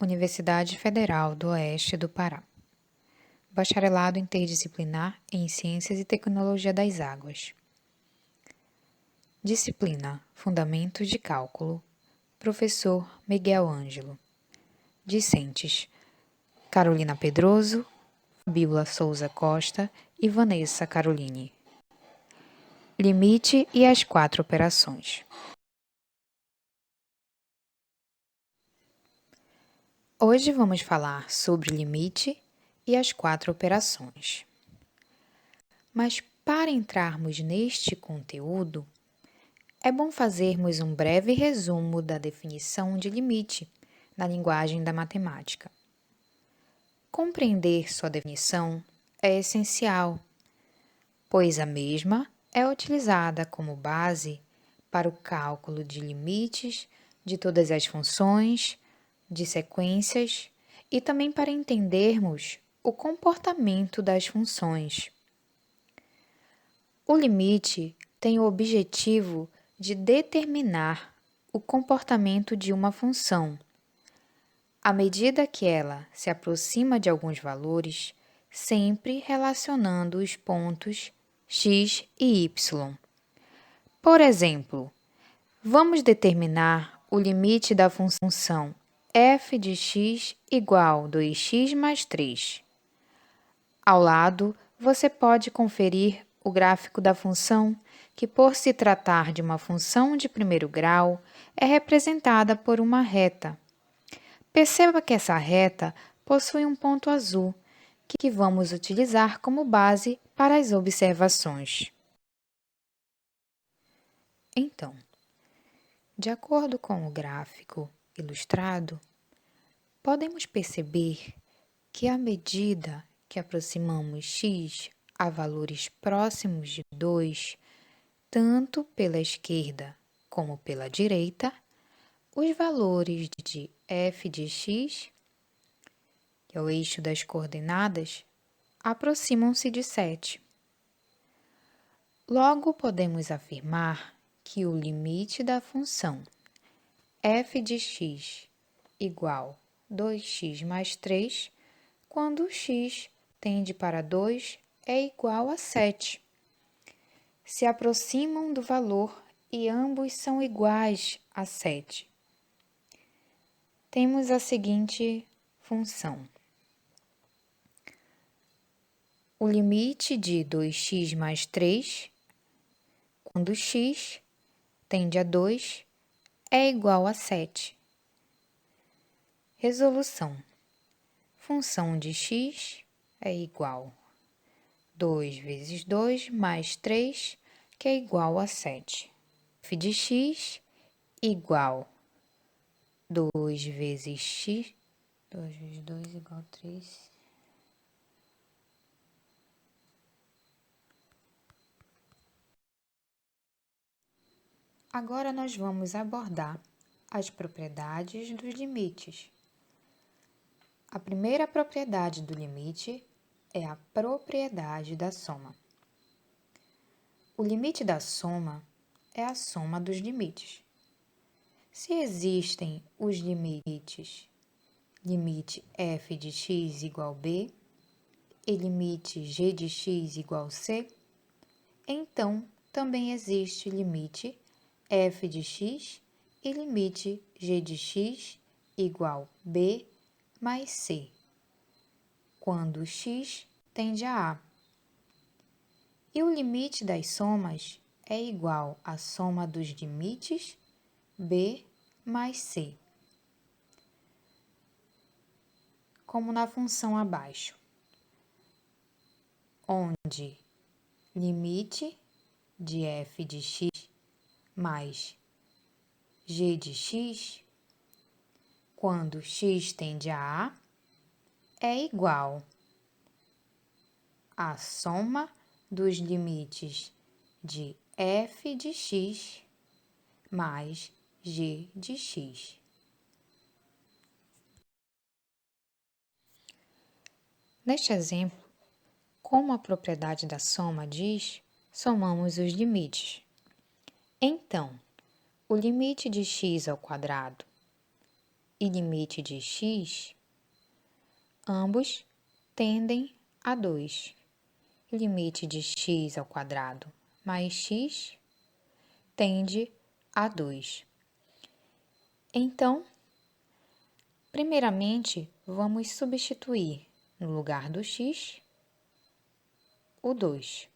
Universidade Federal do Oeste do Pará. Bacharelado Interdisciplinar em Ciências e Tecnologia das Águas. Disciplina: Fundamentos de Cálculo. Professor Miguel Ângelo. Discentes: Carolina Pedroso, Fabíola Souza Costa e Vanessa Caroline. Limite e as 4 operações. Hoje vamos falar sobre limite e as 4 operações. Mas para entrarmos neste conteúdo, é bom fazermos um breve resumo da definição de limite na linguagem da matemática. Compreender sua definição é essencial, pois a mesma é utilizada como base para o cálculo de limites de todas as funções, de sequências e também para entendermos o comportamento das funções. O limite tem o objetivo de determinar o comportamento de uma função, à medida que ela se aproxima de alguns valores, sempre relacionando os pontos x e y. Por exemplo, vamos determinar o limite da função f de x igual 2x mais 3. Ao lado, você pode conferir o gráfico da função, que por se tratar de uma função de primeiro grau, é representada por uma reta. Perceba que essa reta possui um ponto azul, que vamos utilizar como base para as observações. Então, de acordo com o gráfico ilustrado, podemos perceber que à medida que aproximamos x a valores próximos de 2, tanto pela esquerda como pela direita, os valores de f de x, que é o eixo das coordenadas, aproximam-se de 7. Logo, podemos afirmar que o limite da função f de x igual 2x mais 3, quando x tende para 2, é igual a 7. Se aproximam do valor e ambos são iguais a 7. Temos a seguinte função. O limite de 2x mais 3, quando x tende a 2, é igual a 7. Resolução. Função de x é igual a 2 vezes 2 mais 3, que é igual a 7. F de x igual 2 vezes x, 2 vezes 2 igual a 3. Agora nós vamos abordar as propriedades dos limites. A primeira propriedade do limite é a propriedade da soma. O limite da soma é a soma dos limites. Se existem os limites, limite f de x igual b e limite g de x igual c, então também existe limite f de x e limite g de x igual b mais c, quando x tende a A. E o limite das somas é igual à soma dos limites b mais c, como na função abaixo, onde limite de f de x mais g de x, quando x tende a A, é igual à soma dos limites de f de x mais g de x. Neste exemplo, como a propriedade da soma diz, somamos os limites. Então, o limite de x ao quadrado e limite de x, ambos tendem a 2. Limite de x ao quadrado mais x tende a 2. Então, primeiramente, vamos substituir no lugar do x o 2,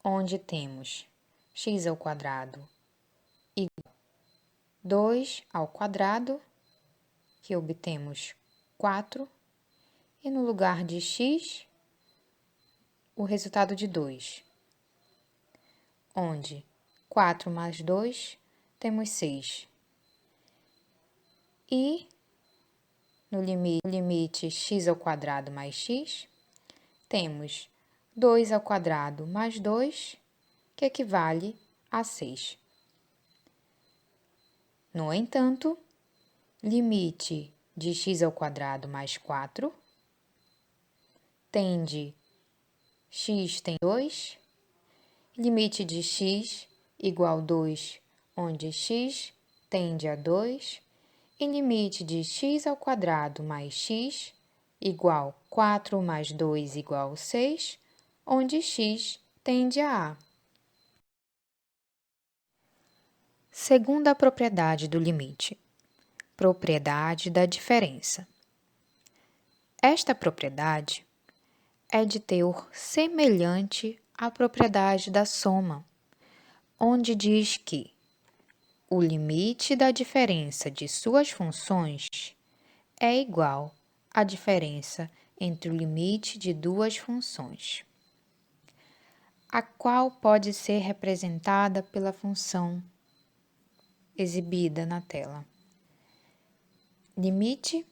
onde temos x ao quadrado igual a 2 ao quadrado, que obtemos 4, e no lugar de x, o resultado de 2, onde 4 mais 2 temos 6. E no limite x ao quadrado mais x, temos 2 ao quadrado mais 2, que equivale a 6. No entanto, limite de x ao quadrado mais 4 tende, x tem 2, limite de x igual a 2, onde x tende a 2, e limite de x ao quadrado mais x igual a 4 mais 2 igual a 6, onde x tende a A. Segunda propriedade do limite, propriedade da diferença. Esta propriedade é de teor semelhante à propriedade da soma, onde diz que o limite da diferença de suas funções é igual à diferença entre o limite de duas funções, a qual pode ser representada pela função exibida na tela. Limite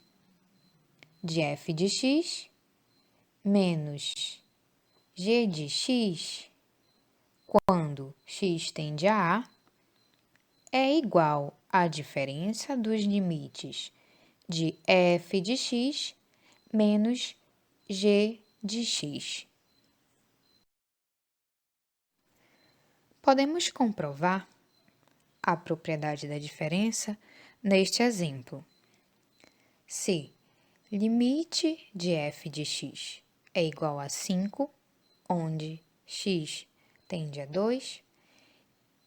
de f de x menos g de x, quando x tende a A, é igual à diferença dos limites de f de x menos g de x. Podemos comprovar a propriedade da diferença neste exemplo. Se limite de f de x é igual a 5, onde x tende a 2,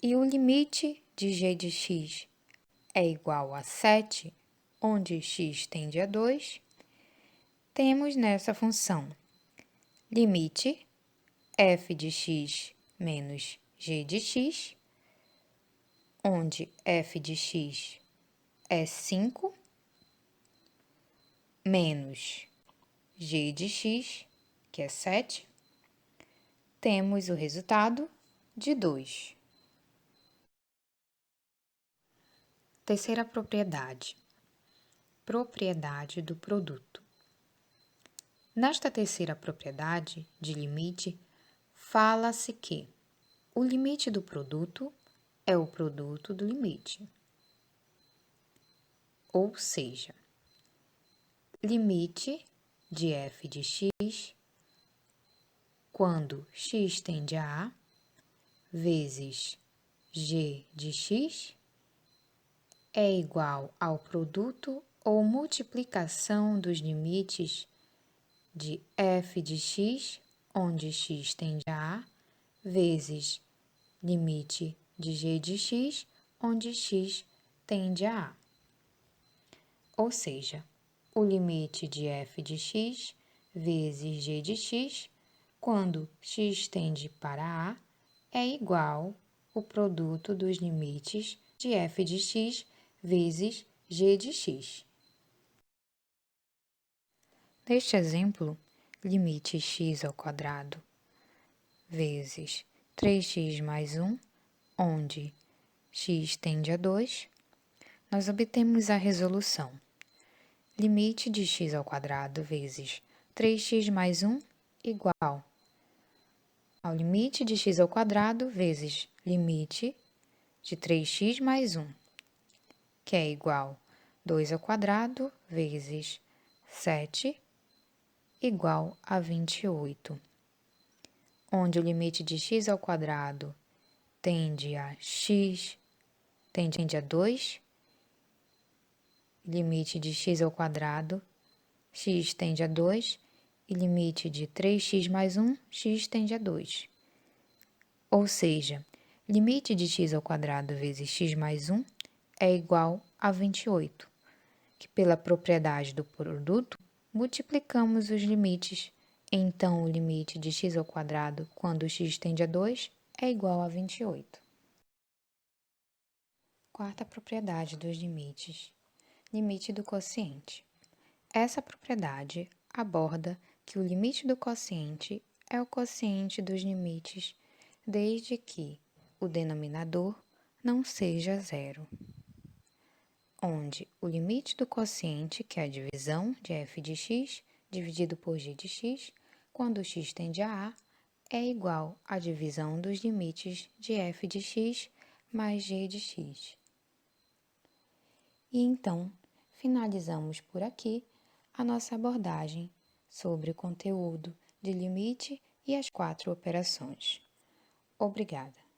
e o limite de g de x é igual a 7, onde x tende a 2, temos nessa função limite f de x menos g de x, onde f de x é 5, menos g de x, que é 7, temos o resultado de 2. Terceira propriedade, propriedade do produto. Nesta terceira propriedade de limite, fala-se que o limite do produto é o produto do limite. Ou seja, limite de f de x, quando x tende a A, vezes g de x, é igual ao produto ou multiplicação dos limites de f de x, onde x tende a A, vezes limite de g de x, onde x tende a A. Ou seja, o limite de f de x vezes g de x, quando x tende para A, é igual ao produto dos limites de f de x vezes g de x. Neste exemplo, limite x ao quadrado vezes 3x mais 1, onde x tende a 2, nós obtemos a resolução. Limite de x ao quadrado vezes 3x mais 1 igual ao limite de x ao quadrado vezes limite de 3x mais 1, que é igual a 2 ao quadrado vezes 7 igual a 28, onde o limite de x ao quadrado tende a x, tende a 2, limite de x ao quadrado, x tende a 2, e limite de 3x mais 1, x tende a 2. Ou seja, limite de x ao quadrado vezes x mais 1 é igual a 28, que pela propriedade do produto, multiplicamos os limites. Então, o limite de x ao quadrado, quando x tende a 2, é igual a 28. Quarta propriedade dos limites: limite do quociente. Essa propriedade aborda que o limite do quociente é o quociente dos limites, desde que o denominador não seja zero, onde o limite do quociente, que é a divisão de f de x dividido por g de x, quando x tende a A, é igual à divisão dos limites de f de x mais g de x. E então, finalizamos por aqui a nossa abordagem sobre o conteúdo de limite e as 4 operações. Obrigada.